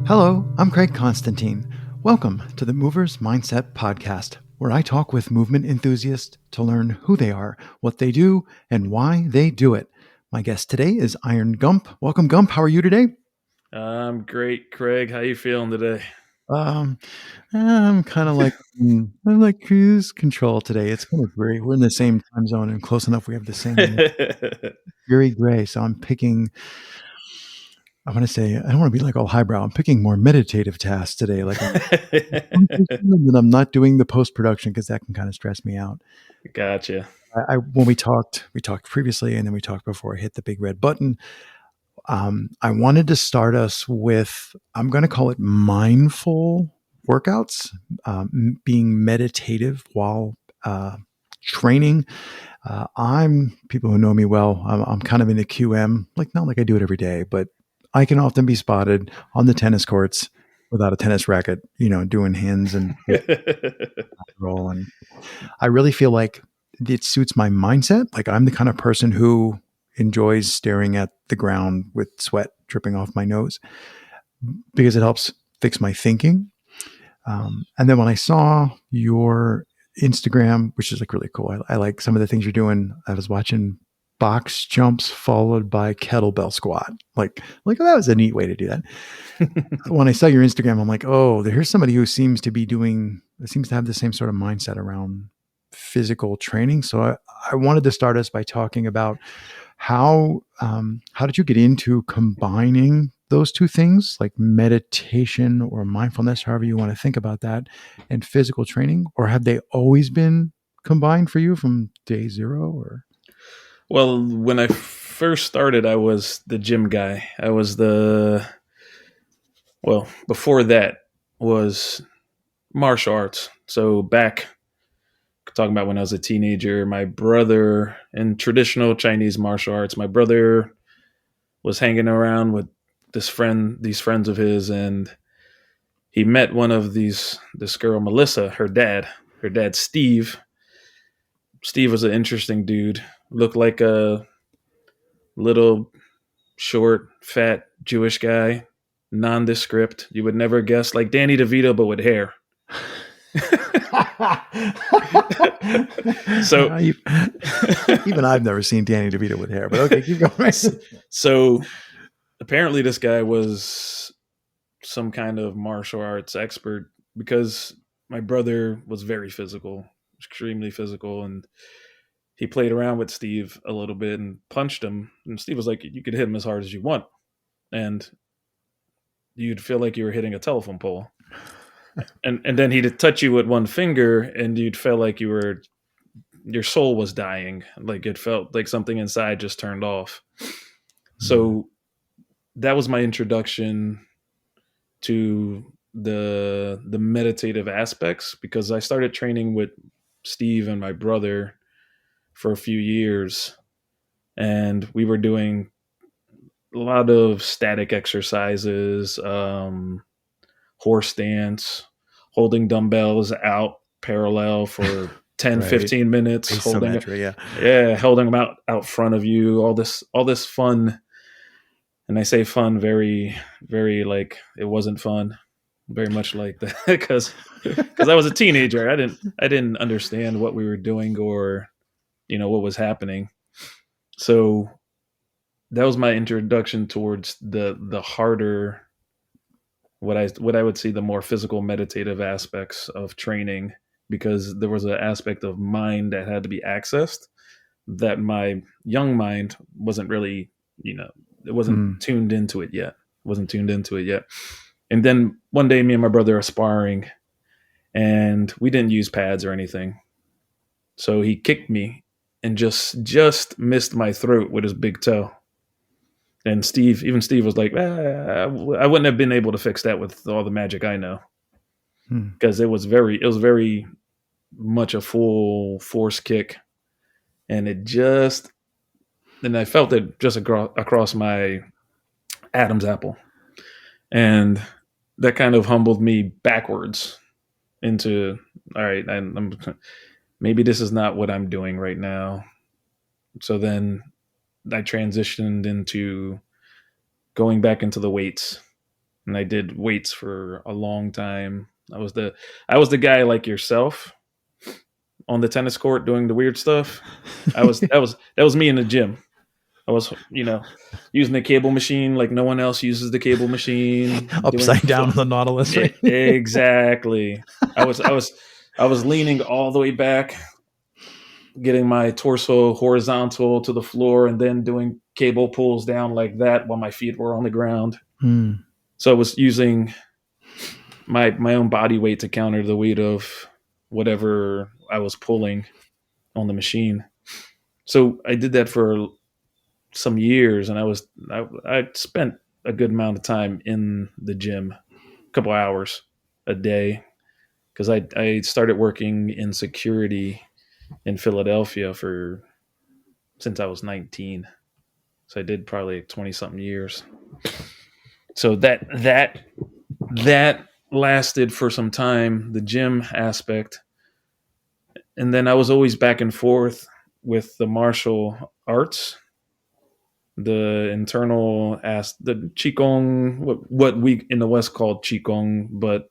Hello, I'm Craig Constantine. Welcome to the Movers Mindset Podcast, where I talk with movement enthusiasts to learn who they are, what they do, and why they do it. My guest today is Iron Gump. Welcome, Gump. How are you today? I'm great, Craig. How you feeling today? Um, I'm kind of like I'm like cruise control today. It's kind of very. We're in the same time zone and close enough. We have the same very gray. So I'm picking. I want to say I don't want to be like all highbrow. I'm picking more meditative tasks today. Like and I'm not doing the post production because that can kind of stress me out. Gotcha. I when we talked previously, and then we talked before I hit the big red button. I wanted to start us with I'm going to call it mindful workouts, being meditative while training. I'm people who know me well. I'm kind of into QM, like not like I do it every day, but I can often be spotted on the tennis courts without a tennis racket, doing hands and roll. And I really feel like it suits my mindset. Like I'm the kind of person who enjoys staring at the ground with sweat dripping off my nose because it helps fix my thinking. And then when I saw your Instagram, which is like really cool, I like some of the things you're doing. I was watching box jumps followed by kettlebell squat. Like oh, that was a neat way to do that. When I saw your Instagram, I'm like, oh, here's somebody who seems to have the same sort of mindset around physical training. So I wanted to start us by talking about how did you get into combining those two things, like meditation or mindfulness, however you want to think about that, and physical training, or have they always been combined for you from day zero? Or Well, when I first started, I was the gym guy. Before that was martial arts. So back talking about when I was a teenager, my brother in traditional Chinese martial arts, my brother was hanging around with these friends of his, and he met this girl, Melissa, her dad, Steve. Steve was an interesting dude. Looked like a little short, fat Jewish guy, nondescript. You would never guess, like Danny DeVito, but with hair. So even I've never seen Danny DeVito with hair, but okay, keep going. So apparently this guy was some kind of martial arts expert because my brother was very physical, extremely physical, and he played around with Steve a little bit and punched him. And Steve was like, you could hit him as hard as you want. And you'd feel like you were hitting a telephone pole. And then he'd touch you with one finger and you'd feel like your soul was dying. Like it felt like something inside just turned off. So that was my introduction to the meditative aspects, because I started training with Steve and my brother for a few years, and we were doing a lot of static exercises, horse stance, holding dumbbells out parallel for 10, Right. 15 minutes, Asymmetry, yeah. holding them out front of you, all this fun. And I say fun very, very like it wasn't fun, very much like that because I was a teenager. I didn't understand what we were doing or what was happening. So that was my introduction towards the harder, what I would see the more physical meditative aspects of training, because there was an aspect of mind that had to be accessed that my young mind wasn't really, it wasn't tuned into it yet. And then one day me and my brother are sparring and we didn't use pads or anything. So he kicked me and just missed my throat with his big toe. And even Steve was like, I wouldn't have been able to fix that with all the magic I know, because it was very much a full force kick, and I felt it just across my Adam's apple, and that kind of humbled me backwards into, all right, maybe this is not what I'm doing right now. So then I transitioned into going back into the weights. and I did weights for a long time. I was the guy like yourself on the tennis court doing the weird stuff. That was me in the gym. I was, using the cable machine like no one else uses the cable machine. Doing Upside down on the Nautilus, right? exactly. I was leaning all the way back, getting my torso horizontal to the floor, and then doing cable pulls down like that while my feet were on the ground. Hmm. So I was using my own body weight to counter the weight of whatever I was pulling on the machine. So I did that for some years, and I spent a good amount of time in the gym, a couple hours a day, because I started working in security in Philadelphia for since I was 19. So I did probably 20 something years. So that lasted for some time, the gym aspect. And then I was always back and forth with the martial arts, the the qigong, what we in the West call qigong. But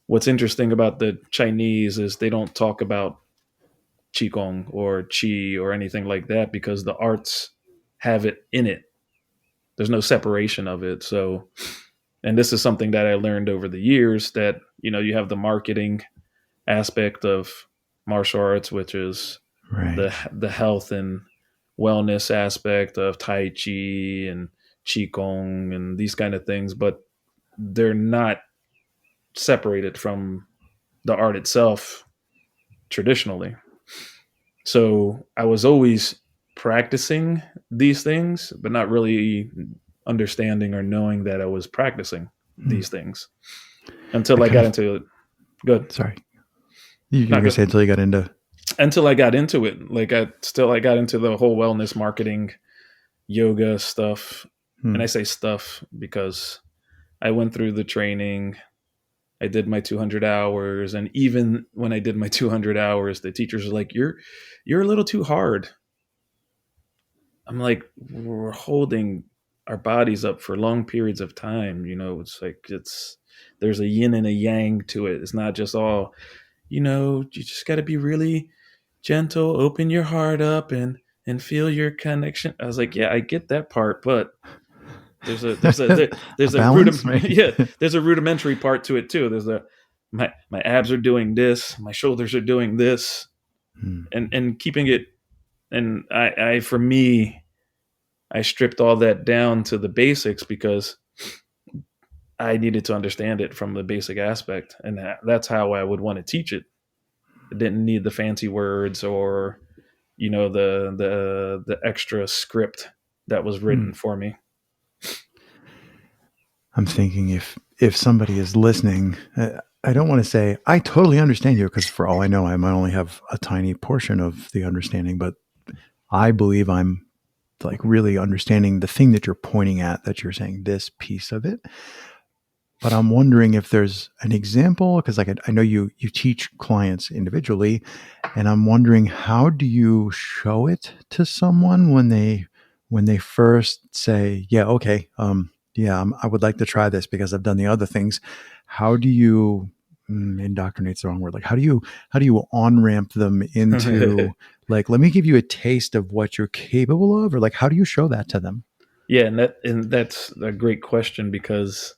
what's interesting about the Chinese is they don't talk about qigong or qi or anything like that, because the arts have it in it. There's no separation of it. So, and this is something that I learned over the years, that you have the marketing aspect of martial arts, which is Right. the health and wellness aspect of Tai Chi and Qigong and these kind of things, but they're not separated from the art itself traditionally. So I was always practicing these things, but not really understanding or knowing that I was practicing Hmm. these things until I I kind got of, into it. Good. sorry. You were Not going to good. say until you got into, Until I got into it. Like I got into the whole wellness marketing yoga stuff. And I hmm. say stuff because I went through the training. I did my 200 hours, and even when I did my 200 hours, the teachers are like, "You're a little too hard." I'm like, "We're holding our bodies up for long periods of time. It's like there's a yin and a yang to it. It's not just all, you just got to be really gentle, open your heart up, and feel your connection." I was like, "Yeah, I get that part, but A there's a balance, right? yeah, there's a rudimentary part to it too. There's my abs are doing this, my shoulders are doing this, Hmm. and keeping it. And I for me, I stripped all that down to the basics, because I needed to understand it from the basic aspect, and that's how I would want to teach it. I didn't need the fancy words, or the extra script that was Hmm. written for me. I'm thinking if somebody is listening, I don't want to say I totally understand you, because for all I know, I might only have a tiny portion of the understanding, but I believe I'm like really understanding the thing that you're pointing at, that you're saying this piece of it. But I'm wondering if there's an example, because like I know you teach clients individually, and I'm wondering, how do you show it to someone when they first say, yeah, okay, yeah, I would like to try this because I've done the other things. How do you indoctrinate's the wrong word? Like how do you on ramp them into, like, let me give you a taste of what you're capable of, or like how do you show that to them? Yeah, and that's a great question, because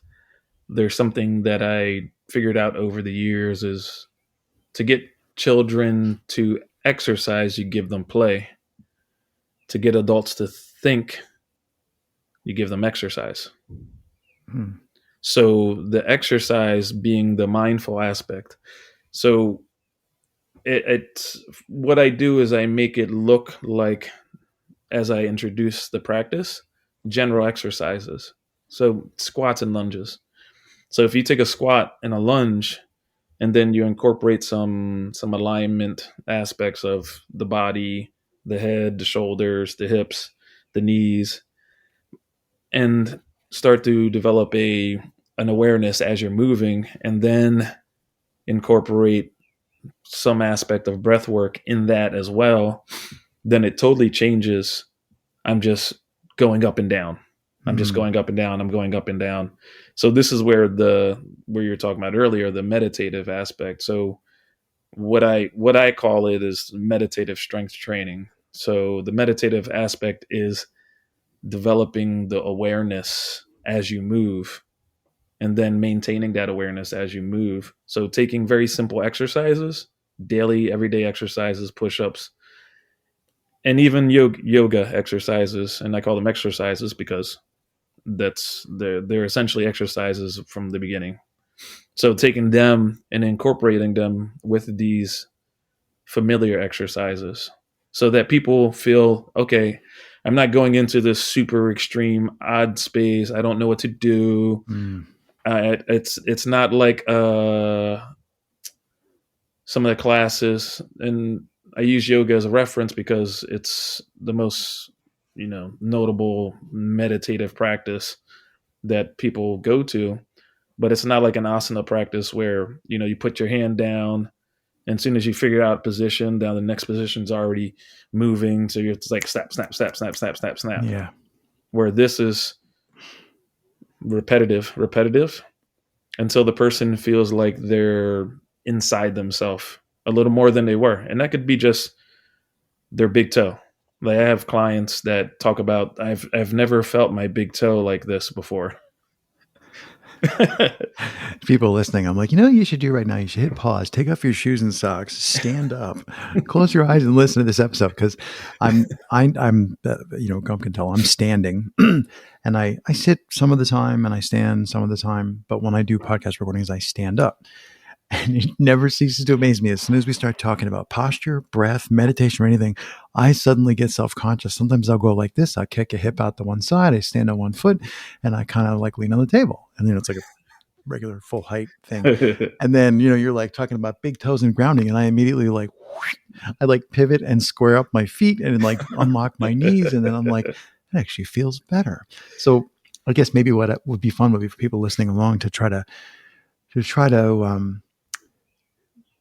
there's something that I figured out over the years is to get children to exercise, you give them play. To get adults to think, you give them exercise. Hmm. So the exercise being the mindful aspect. So it's what I do is I make it look like, as I introduce the practice, general exercises. So squats and lunges. So if you take a squat and a lunge, and then you incorporate some alignment aspects of the body, the head, the shoulders, the hips, the knees, and start to develop an awareness as you're moving, and then incorporate some aspect of breath work in that as well, then it totally changes. I'm just going up and down. I'm just Mm. going up and down. I'm going up and down. So this is where you're talking about earlier, the meditative aspect. So what I call it is meditative strength training. So the meditative aspect is developing the awareness as you move and then maintaining that awareness as you move. So taking very simple exercises, daily, everyday exercises, push-ups, and even yoga exercises. And I call them exercises because they're essentially exercises from the beginning. So taking them and incorporating them with these familiar exercises so that people feel, okay, I'm not going into this super extreme odd space. I don't know what to do. Mm. It's not like some of the classes, and I use yoga as a reference because it's the most notable meditative practice that people go to. But it's not like an asana practice where you put your hand down, and as soon as you figure out position, down the next position's already moving. So you're it's like snap, snap, snap, snap, snap, snap, snap. Yeah. Where this is repetitive, until the person feels like they're inside themselves a little more than they were. And that could be just their big toe. Like I have clients that talk about I've never felt my big toe like this before. People listening, I'm like, you know what you should do right now? You should hit pause, take off your shoes and socks, stand up, close your eyes, and listen to this episode because I'm Gump can tell I'm standing, and I sit some of the time and I stand some of the time, but when I do podcast recordings, I stand up. And it never ceases to amaze me. As soon as we start talking about posture, breath, meditation, or anything, I suddenly get self conscious. Sometimes I'll go like this. I'll kick a hip out to one side. I stand on one foot and I kind of like lean on the table. And then it's like a regular full height thing. And then, you're like talking about big toes and grounding. And I immediately like, I like pivot and square up my feet and like unlock my knees. And then I'm like, it actually feels better. So I guess maybe what would be fun would be for people listening along to try to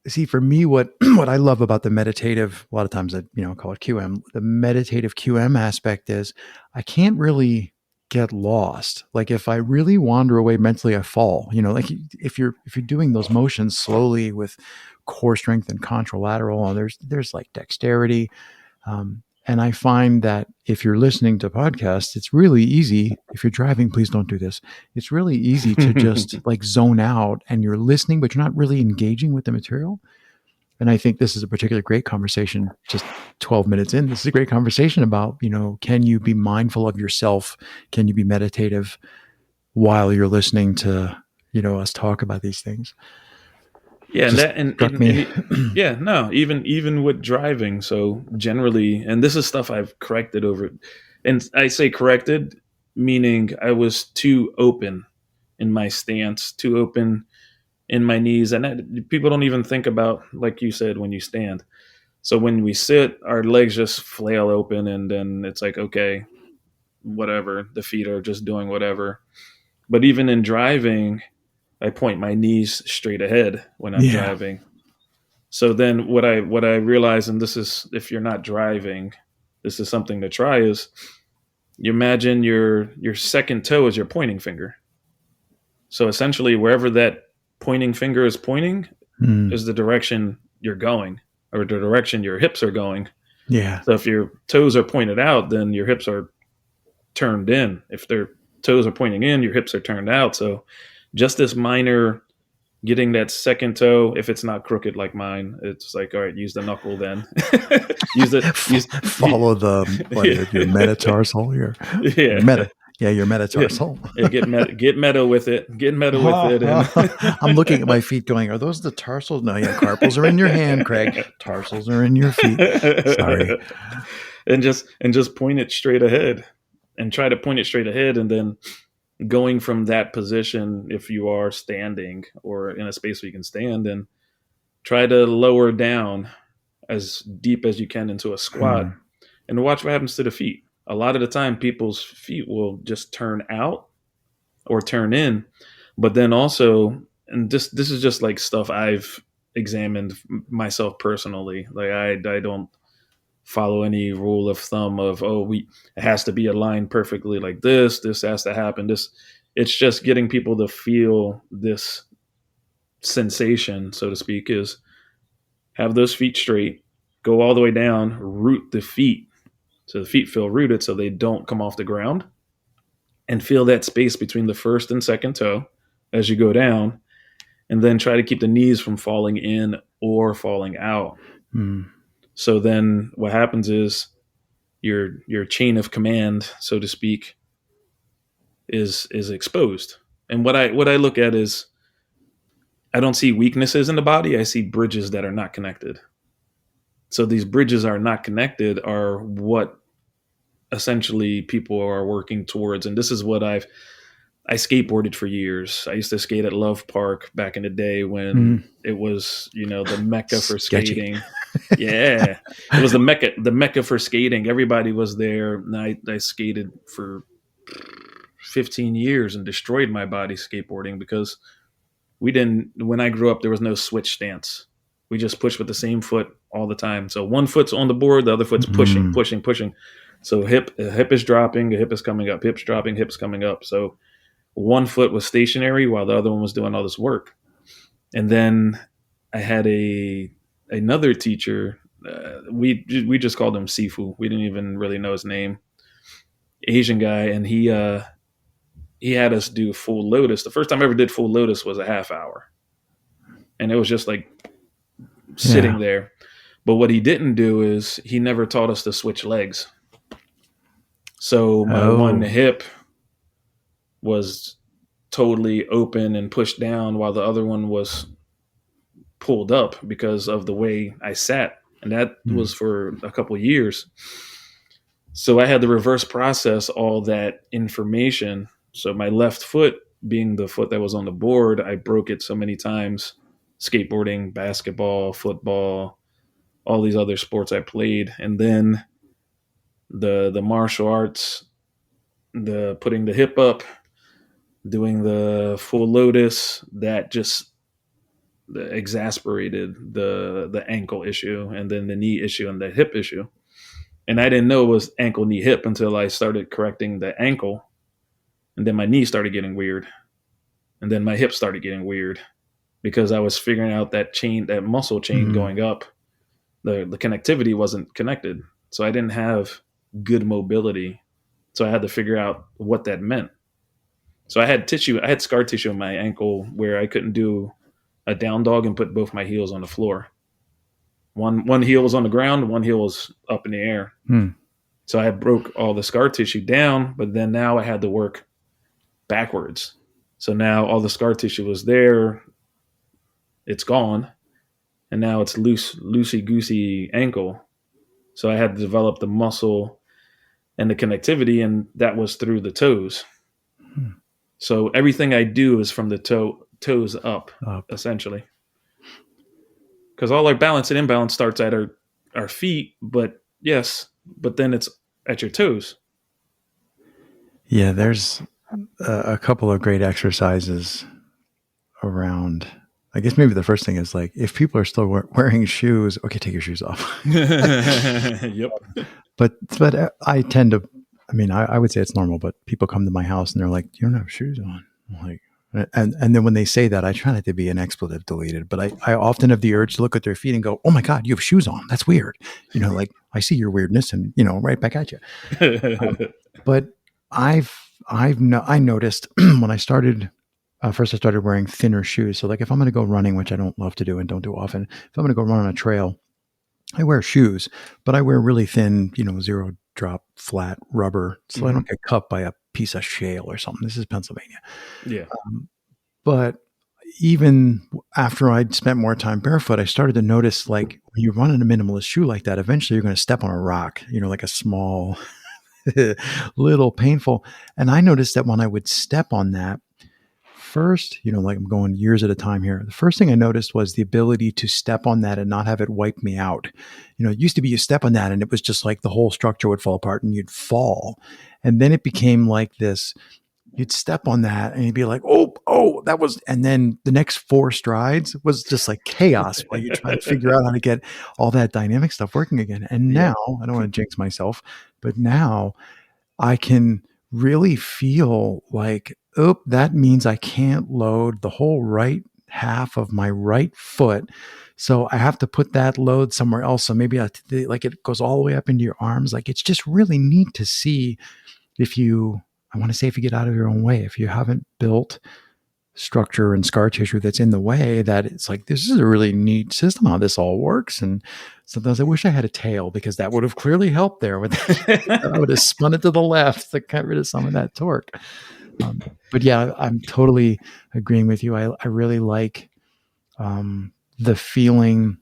see, for me, what what I love about the meditative, a lot of times I call it QM, the meditative QM aspect is I can't really get lost. Like if I really wander away mentally, I fall. Like if you're doing those motions slowly with core strength and contralateral, and there's like dexterity. And I find that if you're listening to podcasts, it's really easy. If you're driving, please don't do this. It's really easy to just like zone out and you're listening, but you're not really engaging with the material. And I think this is a particularly great conversation. Just 12 minutes in, this is a great conversation about, can you be mindful of yourself? Can you be meditative while you're listening to, us talk about these things? Yeah, and Just that and, struck and, me. and yeah, no, even with driving. So generally, and this is stuff I've corrected over, and I say corrected, meaning I was too open in my stance, too open in my knees, and people don't even think about, like you said, when you stand. So when we sit, our legs just flail open, and then it's like, okay, whatever, the feet are just doing whatever. But even in driving, I point my knees straight ahead when I'm Yeah. driving. So then what I realize, and this is if you're not driving, this is something to try, is you imagine your second toe is your pointing finger. So essentially wherever that pointing finger is pointing Mm. is the direction you're going, or the direction your hips are going. Yeah. So if your toes are pointed out, then your hips are turned in. If their toes are pointing in, your hips are turned out. So just this minor getting that second toe, if it's not crooked like mine, it's like, all right, use the knuckle then. use it. Follow your metatarsal, your Yeah. meta. Yeah, your Yeah. metatarsal. Yeah, get meta with it. Get meta with it, and I'm looking at my feet going, are those the tarsals? No, yeah, carpals are in your hand, Craig. Tarsals are in your feet. Sorry. and just point it straight ahead, and try to point it straight ahead, and then going from that position, if you are standing or in a space where you can stand, and try to lower down as deep as you can into a squat, Hmm. and watch what happens to the feet. A lot of the time, people's feet will just turn out or turn in, but then also, and this is just like stuff I've examined myself personally. Like I don't follow any rule of thumb of, oh, it has to be aligned perfectly like this has to happen, this. It's just getting people to feel this sensation, so to speak, is have those feet straight, go all the way down, root the feet so the feet feel rooted so they don't come off the ground, and feel that space between the first and second toe as you go down, and then try to keep the knees from falling in or falling out. Mm. So then what happens is your chain of command, so to speak, is exposed. And what I look at is, I don't see weaknesses in the body, I see bridges that are not connected. So these bridges are not connected are what essentially people are working towards. And this is what I skateboarded for years. I used to skate at Love Park back in the day when it was, the mecca for Sketchy. skating. Yeah, it was the mecca for skating. Everybody was there. And I skated for 15 years and destroyed my body skateboarding because when I grew up, there was no switch stance. We just pushed with the same foot all the time. So one foot's on the board, the other foot's pushing, pushing, pushing. So a hip is dropping, a hip is coming up, hips dropping, hips coming up. So one foot was stationary while the other one was doing all this work. And then I had another teacher. We just called him Sifu. We didn't even really know his name. Asian guy, and he had us do full lotus. The first time I ever did full lotus was a half hour, and it was just like sitting there. But what he didn't do is he never taught us to switch legs. So my one hip was totally open and pushed down while the other one was pulled up because of the way I sat. And that was for a couple of years. So I had to reverse process all that information. So my left foot, being the foot that was on the board, I broke it so many times. Skateboarding, basketball, football, all these other sports I played. And then the martial arts, the putting the hip up, doing the full lotus, that just exasperated the ankle issue, and then the knee issue and the hip issue. And I didn't know it was ankle, knee, hip until I started correcting the ankle. And then my knee started getting weird. And then my hip started getting weird because I was figuring out that muscle chain going up. The connectivity wasn't connected. So I didn't have good mobility. So I had to figure out what that meant. So I had scar tissue in my ankle where I couldn't do a down dog and put both my heels on the floor. One heel was on the ground, one heel was up in the air. So I broke all the scar tissue down, but then now I had to work backwards. So now all the scar tissue was there, it's gone, and now it's loosey-goosey ankle. So I had to develop the muscle and the connectivity, and that was through the toes. So everything I do is from the toes up, essentially. Because all our balance and imbalance starts at our feet, but then it's at your toes. Yeah, there's a couple of great exercises around. I guess maybe the first thing is like, if people are still wearing shoes, okay, take your shoes off. Yep. But I tend to, I would say it's normal, but people come to my house and they're like, you don't have shoes on. I'm like, and then when they say that, I try not to be an expletive deleted, but I often have the urge to look at their feet and go, oh my God, you have shoes on. That's weird. Like I see your weirdness and, right back at you. But I noticed when I started, first I started wearing thinner shoes. So like if I'm going to go running, which I don't love to do and don't do often, if I'm going to go run on a trail, I wear shoes, but I wear really thin, zero drop flat rubber. So I don't get cut by a piece of shale or something. This is Pennsylvania. Yeah. But even after I'd spent more time barefoot, I started to notice like when you run in a minimalist shoe like that, eventually you're going to step on a rock, like a small, little painful. And I noticed that when I would step on that, first, like I'm going years at a time here. The first thing I noticed was the ability to step on that and not have it wipe me out. It used to be you step on that and it was just like the whole structure would fall apart and you'd fall. And then it became like this you'd step on that and you'd be like, oh, that was, and then the next 4 strides was just like chaos while you try to figure out how to get all that dynamic stuff working again. And Yeah. now, I don't want to jinx myself, but now I can really feel like, oh, that means I can't load the whole right half of my right foot. So I have to put that load somewhere else. So maybe like it goes all the way up into your arms. Like it's just really neat to see if you, I want to say, if you get out of your own way, if you haven't built structure and scar tissue that's in the way, that it's like, this is a really neat system how this all works. And sometimes I wish I had a tail because that would have clearly helped there with I would have spun it to the left to get rid of some of that torque. But yeah, I'm totally agreeing with you. I really like the feeling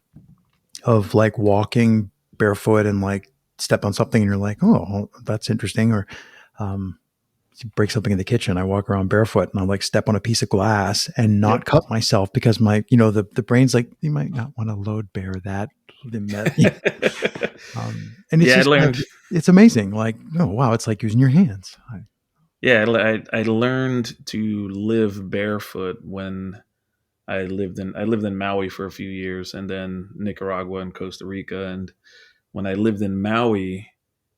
of like walking barefoot and like step on something and you're like, oh, that's interesting. Or break something in the kitchen. I walk around barefoot and I'll like step on a piece of glass and not Yep. cut myself because my, the brain's like, you might not want to load bear that. And it's Yeah, I just kind learned. of, it's amazing. Like, oh, wow. It's like using your hands. Yeah, I learned to live barefoot when I lived in Maui for a few years, and then Nicaragua and Costa Rica. And when I lived in Maui,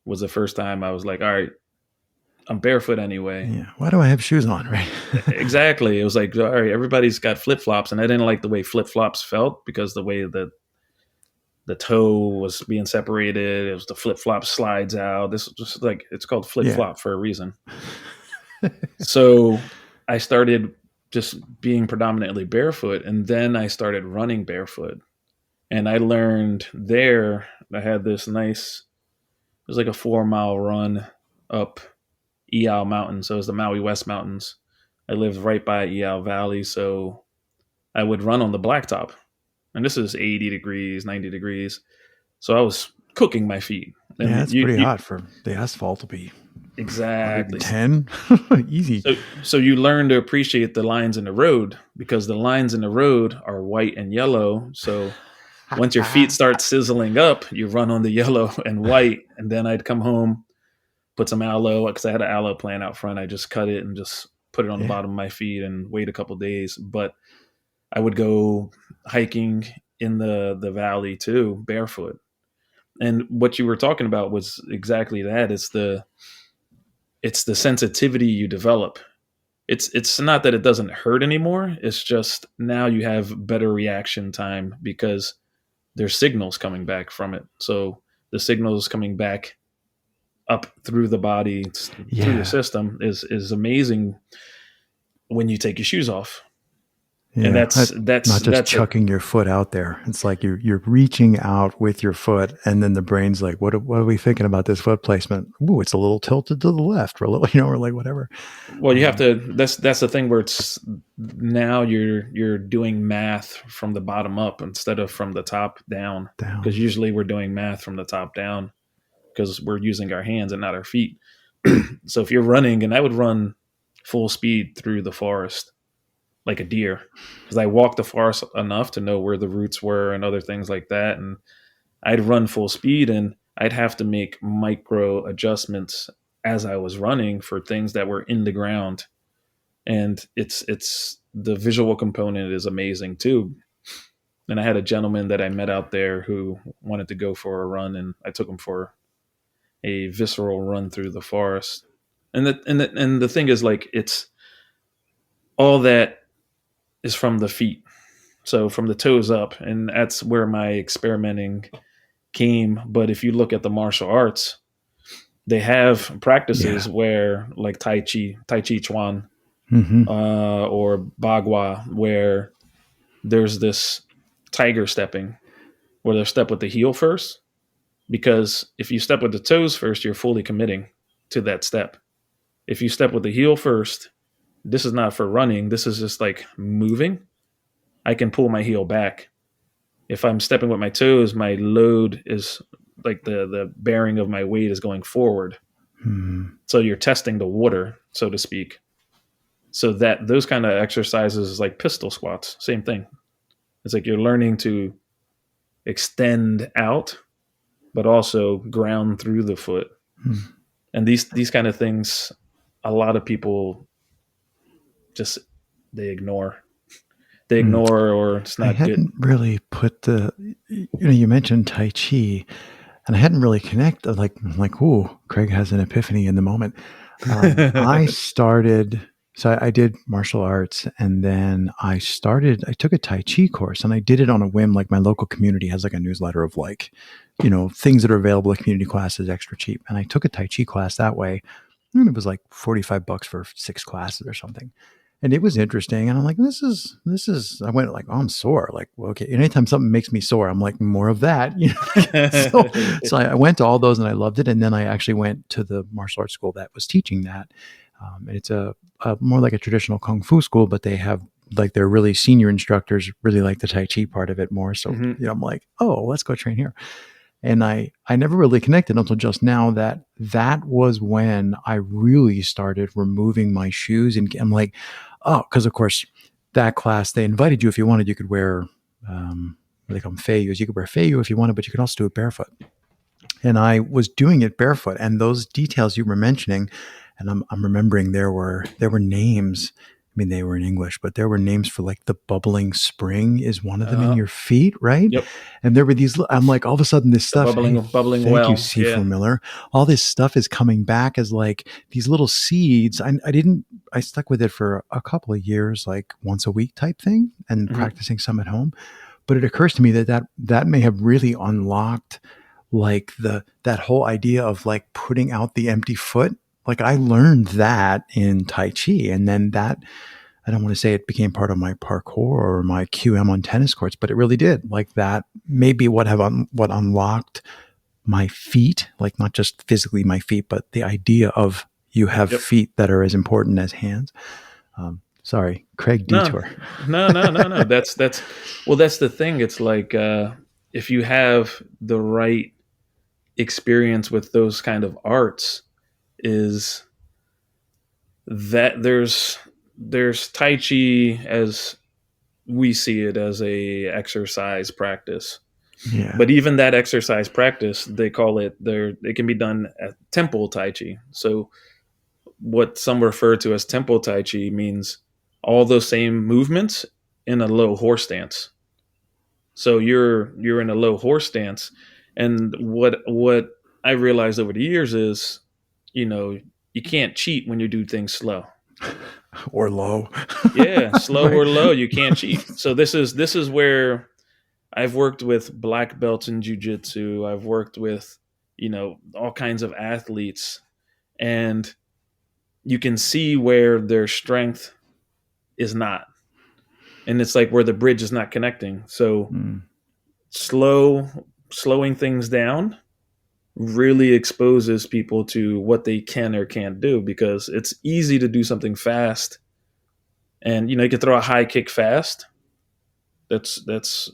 was the first time I was like, all right, I'm barefoot anyway. Yeah. Why do I have shoes on? Right. Exactly. It was like, all right, everybody's got flip flops, and I didn't like the way flip flops felt because the way that the toe was being separated, it was the flip flop slides out. This was just like, it's called flip Yeah. flop for a reason. So I started just being predominantly barefoot, and then I started running barefoot. And I learned there, I had this nice, it was like a 4 mile run up Iao Mountain. So it was the Maui West Mountains. I lived right by Iao Valley. So I would run on the blacktop. And this is 80 degrees, 90 degrees. So I was cooking my feet. Yeah. And It's pretty hot for the asphalt to be exactly. 110. Easy. So you learn to appreciate the lines in the road because the lines in the road are white and yellow. So once your feet start sizzling up, you run on the yellow and white. And then I'd come home, put some aloe because I had an aloe plant out front. I just cut it and just put it on the Yeah. bottom of my feet and wait a couple days. But I would go hiking in the valley too, barefoot. And what you were talking about was exactly that. It's the sensitivity you develop. It's not that it doesn't hurt anymore. It's just now you have better reaction time because there's signals coming back from it. So the signals coming back up through the body, through the system is amazing when you take your shoes off. Yeah, And that's not just that's a chucking your foot out there. It's like you're reaching out with your foot, and then the brain's like, what are we thinking about this foot placement? Ooh, it's a little tilted to the left, or a little, or like whatever. well, you have to. That's the thing where it's now you're doing math from the bottom up instead of from the top down. Down. Because usually we're doing math from the top down because we're using our hands and not our feet. So if you're running, and I would run full speed through the forest like a deer because I walked the forest enough to know where the roots were and other things like that. And I'd run full speed and I'd have to make micro adjustments as I was running for things that were in the ground. And it's the visual component is amazing too. And I had a gentleman that I met out there who wanted to go for a run, and I took him for a visceral run through the forest. And the thing is, like, it's all that is from the feet, so from the toes up, and that's where my experimenting came. But if you look at the martial arts, they have Yeah. practices where, like Tai Chi Chuan, Mm-hmm. or Bagua, where there's this tiger stepping, where they'll step with the heel first, because if you step with the toes first, you're fully committing to that step. If you step with the heel first, this is not for running. This is just like moving. I can pull my heel back. If I'm stepping with my toes, my load is like the bearing of my weight is going forward. Mm-hmm. So you're testing the water, so to speak. So that those kind of exercises is like pistol squats, same thing. It's like you're learning to extend out, but also ground through the foot. Mm-hmm. And these kind of things, a lot of people just they ignore. They Hmm. ignore, or it's I not good. hadn't really put you mentioned Tai Chi, and I hadn't really connected. Like, ooh, Craig has an epiphany in the moment. I started, so I did martial arts, and then I took a Tai Chi course, and I did it on a whim. Like, my local community has like a newsletter of like, things that are available at community classes extra cheap. And I took a Tai Chi class that way. And it was like $45 for 6 classes or something. And it was interesting. And I'm like, I went like, oh, I'm sore. Like, well, okay. Anytime something makes me sore, I'm like, more of that. So I went to all those and I loved it. And then I actually went to the martial arts school that was teaching that. And it's a more like a traditional Kung Fu school, but they have like their really senior instructors really like the Tai Chi part of it more. So, Hmm. I'm like, oh, let's go train here. And I never really connected until just now that was when I really started removing my shoes. And I'm like, oh, because of course that class, they invited you, if you wanted, you could wear, what they call them, feius. You could wear feiyu if you wanted, but you could also do it barefoot. And I was doing it barefoot. And those details you were mentioning, and I'm remembering there were names. I mean, they were in English, but there were names for like the bubbling spring is one of them in uh, your feet, right? yep. And there were these. I'm like, all of a sudden, this The stuff. Hey, bubbling thank you, well. Seafood Yeah. Miller. All this stuff is coming back as like these little seeds. I didn't. I stuck with it for a couple of years, like once a week type thing, and Hmm. practicing some at home. But it occurs to me that may have really unlocked like that whole idea of like putting out the empty foot. Like, I learned that in Tai Chi, and then that, I don't want to say it became part of my parkour or my QM on tennis courts, but it really did. Like, that maybe what unlocked my feet, like not just physically my feet, but the idea of you have Yep. feet that are as important as hands. Sorry, Craig No, detour. no. That's well, that's the thing. It's like if you have the right experience with those kind of arts, is that there's Tai Chi as we see it as a exercise practice. Yeah. But even that exercise practice, they call it there. It can be done at temple Tai Chi. So what some refer to as temple Tai Chi means all those same movements in a low horse stance. So you're in a low horse stance, and what I realized over the years is, you know, you can't cheat when you do things slow. Or low. Yeah, slow Right. or low, you can't cheat. So this is where I've worked with black belts in jujitsu. I've worked with, all kinds of athletes, and you can see where their strength is not, and it's like where the bridge is not connecting. So Mm. slowing things down really exposes people to what they can or can't do, because it's easy to do something fast, and you can throw a high kick fast. That's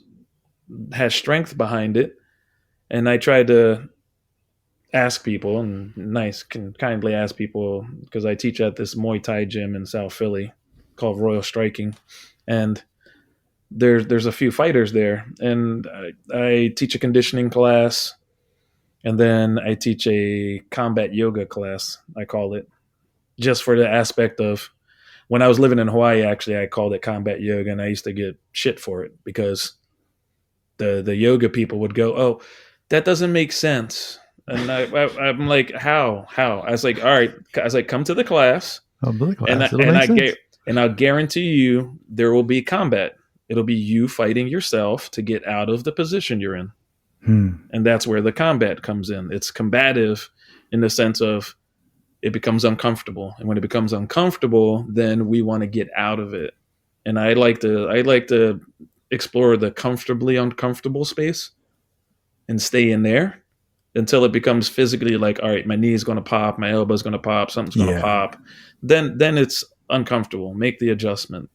has strength behind it. And I try to ask people, and can kindly ask people, because I teach at this Muay Thai gym in South Philly called Royal Striking, and there's a few fighters there, and I teach a conditioning class, and then I teach a combat yoga class, I call it, just for the aspect of, when I was living in Hawaii, actually, I called it combat yoga, and I used to get shit for it because the yoga people would go, "Oh, that doesn't make sense," and I'm like, "How?" I was like, "All right," I was like, "Come to the class, Oh, Billy and class. It'll make sense. I'll guarantee you there will be combat. It'll be you fighting yourself to get out of the position you're in." Hmm. And that's where the combat comes in. It's combative in the sense of it becomes uncomfortable, and when it becomes uncomfortable, then we want to get out of it. And I like to explore the comfortably uncomfortable space and stay in there until it becomes physically like, all right, my knee is going to pop, my elbow is going to pop, something's going to Yeah. pop. Then it's uncomfortable. Make the adjustment.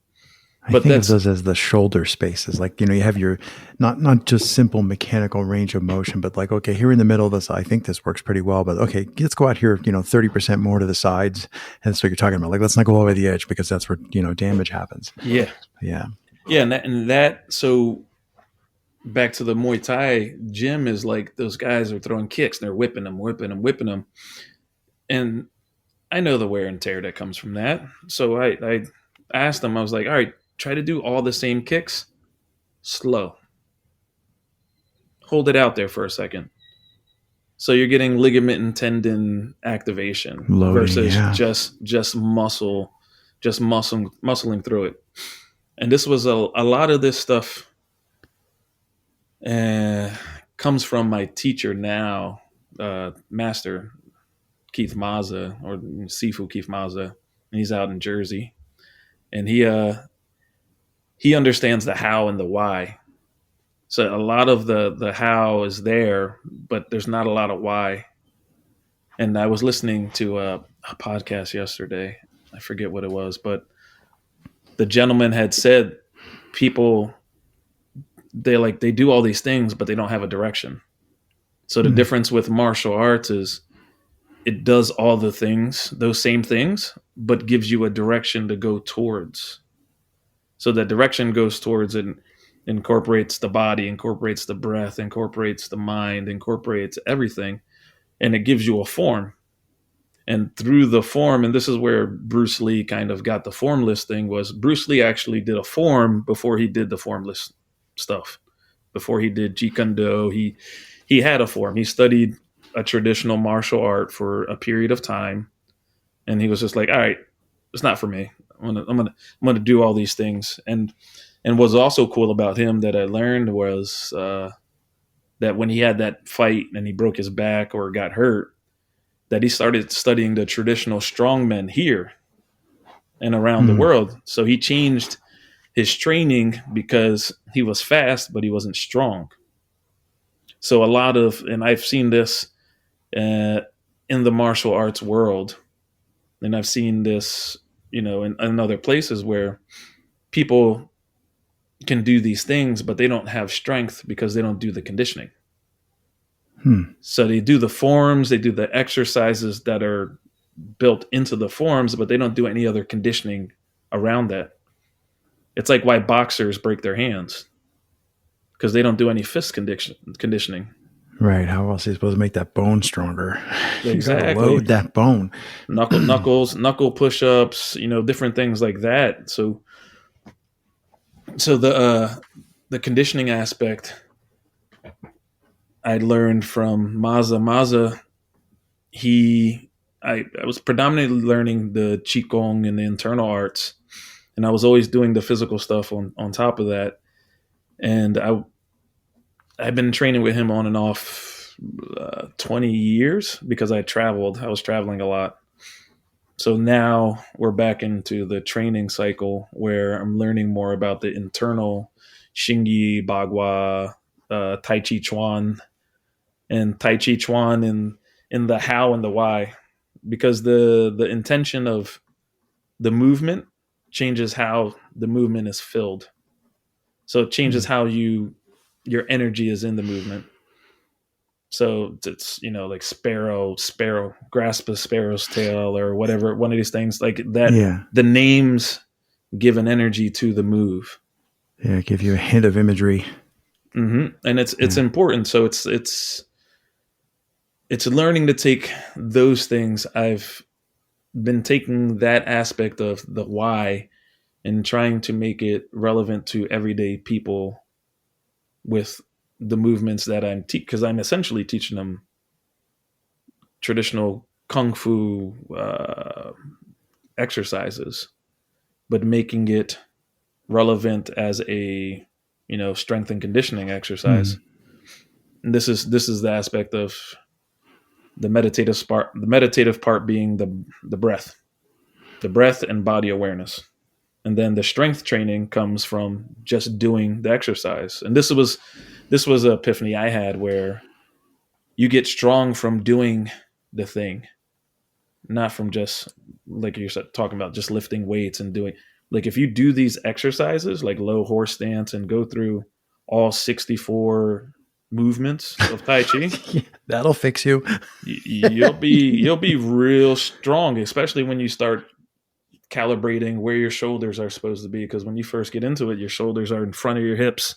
I But think of that's those as the shoulder spaces. Like, you have your not just simple mechanical range of motion, but like, okay, here in the middle of this, I think this works pretty well, but okay, let's go out here, 30% more to the sides. And that's what you're talking about. Like, let's not go all the way to the edge because that's where, damage happens. yeah, Yeah. yeah, and that so back to the Muay Thai gym is like those guys are throwing kicks and they're whipping them, and I know the wear and tear that comes from that. So I asked him, I was like, all right, try to do all the same kicks slow. Hold it out there for a second. So you're getting ligament and tendon activation Loading, versus yeah. just muscle, muscling through it. And this was a lot of this stuff uh, comes from my teacher now, Master Keith Mazza, or Sifu Keith Mazza, and he's out in Jersey, and he understands the how and the why. So a lot of the how is there, but there's not a lot of why. And I was listening to a podcast yesterday. I forget what it was, but the gentleman had said people they do all these things, but they don't have a direction. So the difference with martial arts is it does all the things, those same things, but gives you a direction to go towards. So that direction goes towards and incorporates the body, incorporates the breath, incorporates the mind, incorporates everything, and it gives you a form. And through the form, and this is where Bruce Lee kind of got the formless thing, was Bruce Lee actually did a form before he did the formless stuff. Before he did Jeet Kune Do, he had a form. He studied a traditional martial art for a period of time, and he was just like, all right, it's not for me. I'm gonna do all these things. And what's also cool about him that I learned was that when he had that fight and he broke his back or got hurt, that he started studying the traditional strongmen here and around the world. So he changed his training because he was fast, but he wasn't strong. So a lot of, and I've seen this in the martial arts world, and I've seen this, in other places where people can do these things, but they don't have strength because they don't do the conditioning. So they do the forms, they do the exercises that are built into the forms, but they don't do any other conditioning around that. It's like why boxers break their hands, because they don't do any fist conditioning. Right. How else are you supposed to make that bone stronger? You got to Exactly. load that bone. Knuckle push-ups, different things like that. So the conditioning aspect I learned from Mazza. Mazza, I was predominantly learning the Qigong and the internal arts, and I was always doing the physical stuff on top of that. And I've been training with him on and off 20 years because I was traveling a lot. So now we're back into the training cycle where I'm learning more about the internal Xingyi, Bagua, Tai Chi Chuan, and Tai Chi Chuan in the how and the why, because the intention of the movement changes how the movement is filled. So it changes how your energy is in the movement. So it's like sparrow, grasp a sparrow's tail, or whatever, one of these things like that. Yeah. The names give an energy to the move. Yeah. Give you a hint of imagery. And it's important. So it's learning to take those things. I've been taking that aspect of the why and trying to make it relevant to everyday people with the movements that because I'm essentially teaching them traditional kung fu exercises, but making it relevant as a strength and conditioning exercise. And this is the aspect of the meditative part being the breath and body awareness. And then the strength training comes from just doing the exercise. And this was an epiphany I had, where you get strong from doing the thing, not from just, like you're talking about, just lifting weights and doing, like, if you do these exercises like low horse stance and go through all 64 movements of Tai Chi, Yeah, that'll fix you. you'll be real strong, especially when you start calibrating where your shoulders are supposed to be. Because when you first get into it, your shoulders are in front of your hips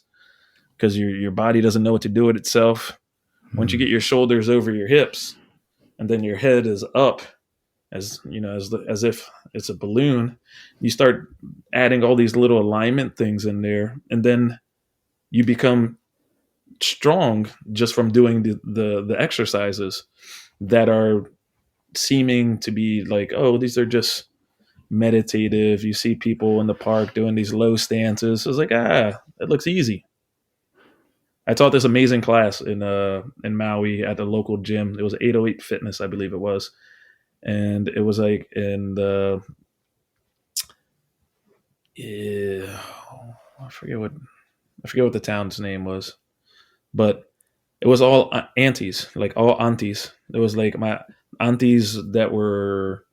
because your body doesn't know what to do with itself. Once you get your shoulders over your hips and then your head is up, as as if it's a balloon. You start adding all these little alignment things in there, and then you become strong just from doing the exercises that are seeming to be like, oh, these are just meditative. You see people in the park doing these low stances. It's like, it looks easy. I taught this amazing class in Maui at the local gym. It was 808 Fitness, I believe it was, and it was like in the yeah, I forget what the town's name was, but it was all aunties, like all aunties. It was like my aunties that were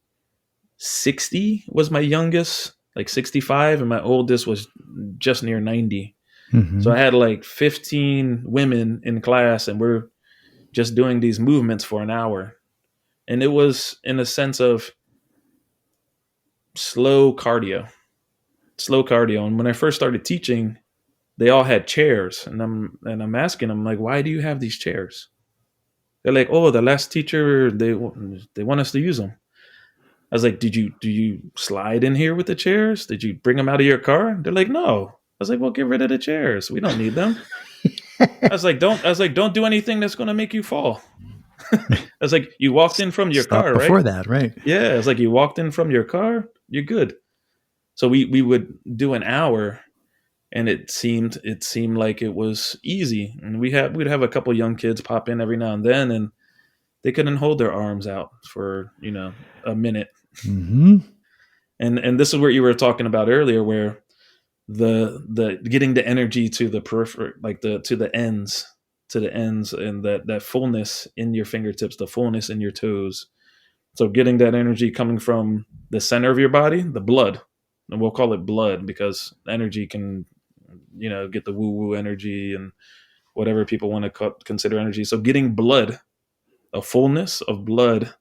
60 was my youngest, like 65, and my oldest was just near 90. So Mm-hmm. I had like 15 women in class, and we're just doing these movements for an hour. And it was in a sense of slow cardio, slow cardio. And when I first started teaching, they all had chairs, and I'm asking them like, why do you have these chairs? They're like, oh, the last teacher they want us to use them. I was like, do you slide in here with the chairs? Did you bring them out of your car? They're like, no. I was like, well, get rid of the chairs. We don't need them. Don't do anything that's going to make you fall. I was like, you walked in from your Stop car, right? before that, right? Yeah. It's like, you walked in from your car. You're good. So we would do an hour, and it seemed like it was easy. And we'd have a couple young kids pop in every now and then, and they couldn't hold their arms out for, a minute. Mm-hmm. And this is where you were talking about earlier, where the getting the energy to the periphery, like to the ends, and that fullness in your fingertips, the fullness in your toes. So getting that energy coming from the center of your body, the blood, and we'll call it blood because energy can, get the woo woo energy and whatever people want to consider energy. So getting blood, a fullness of blood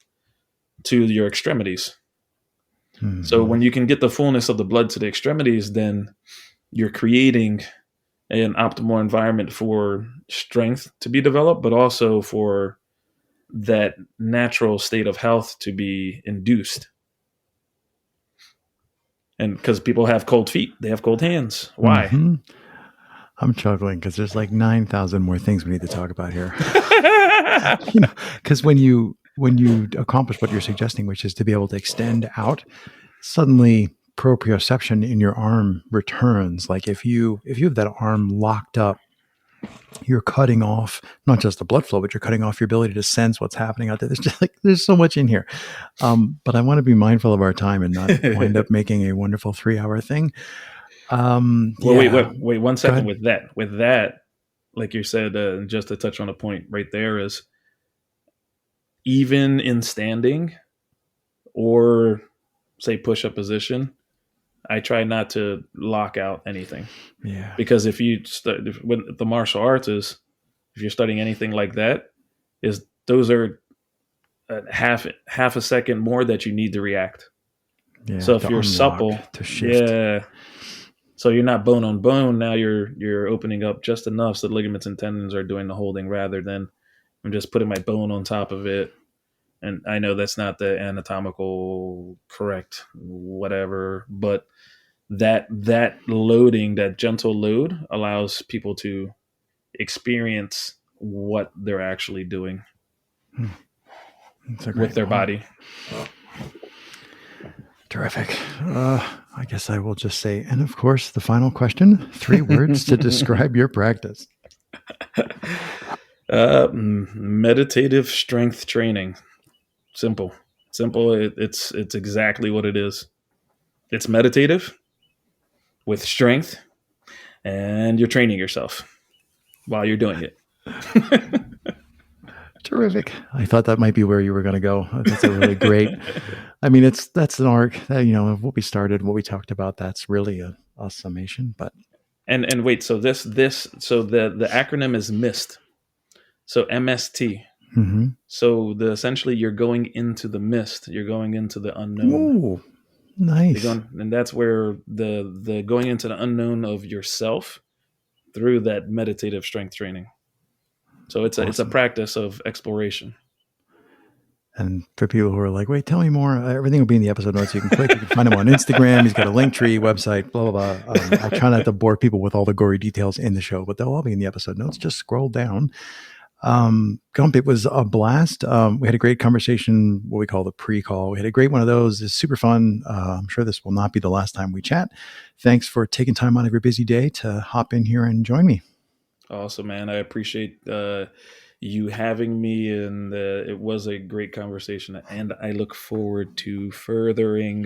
to your extremities. So Mm-hmm. when you can get the fullness of the blood to the extremities, then you're creating an optimal environment for strength to be developed, but also for that natural state of health to be induced. And because people have cold feet, they have cold hands. Why? Mm-hmm. I'm chuckling because there's like 9,000 more things we need to talk about here. Because when you accomplish what you're suggesting, which is to be able to extend out, suddenly proprioception in your arm returns. Like if you have that arm locked up, you're cutting off not just the blood flow, but you're cutting off your ability to sense what's happening out there. There's so much in here. But I want to be mindful of our time and not wind up making a wonderful 3-hour thing. Well, wait, Yeah. wait, one Go second. ahead. With that, like you said, just to touch on a point right there is, even in standing or say push up position, I try not to lock out anything, Yeah. because if you when the martial arts is, if you're studying anything like that, is those are half a second more that you need to react. Yeah. So if To you're unlock, supple, to shift. yeah. So you're not bone on bone. Now you're opening up just enough so the ligaments and tendons are doing the holding, rather than I'm just putting my bone on top of it. And I know that's not the anatomical correct whatever, but that loading, that gentle load, allows people to experience what they're actually doing It's a with great their point. body. Terrific. I guess I will just say, and of course, the final question: 3 words to describe your practice. Meditative strength training. Simple, simple. It's exactly what it is. It's meditative with strength, and you're training yourself while you're doing it. Terrific. I thought that might be where you were going to go. That's a really great. I mean, that's an arc that, of what we started, what we talked about. That's really a summation. But And wait, so so the acronym is MIST. So MST. mm-hmm. So essentially you're going into the mist. You're going into the unknown. Ooh, nice. And that's where the going into the unknown of yourself through that meditative strength training. So it's a Awesome. practice of exploration. And for people who are like, wait, tell me more, everything will be in the episode notes. You can click, you can find him on Instagram. He's got a link tree, website, blah, blah, blah. I'll try not to bore people with all the gory details in the show, but they'll all be in the episode notes. Just scroll down. Gump, it was a blast. We had a great conversation, what we call the pre-call. We had a great one of those. It's super fun. I'm sure this will not be the last time we chat. Thanks for taking time out of your busy day to hop in here and join me. Awesome, man. I appreciate you having me, and it was a great conversation. And I look forward to furthering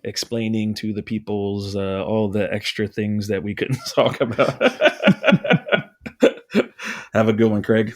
explaining to the peoples all the extra things that we couldn't talk about. Have a good one, Craig.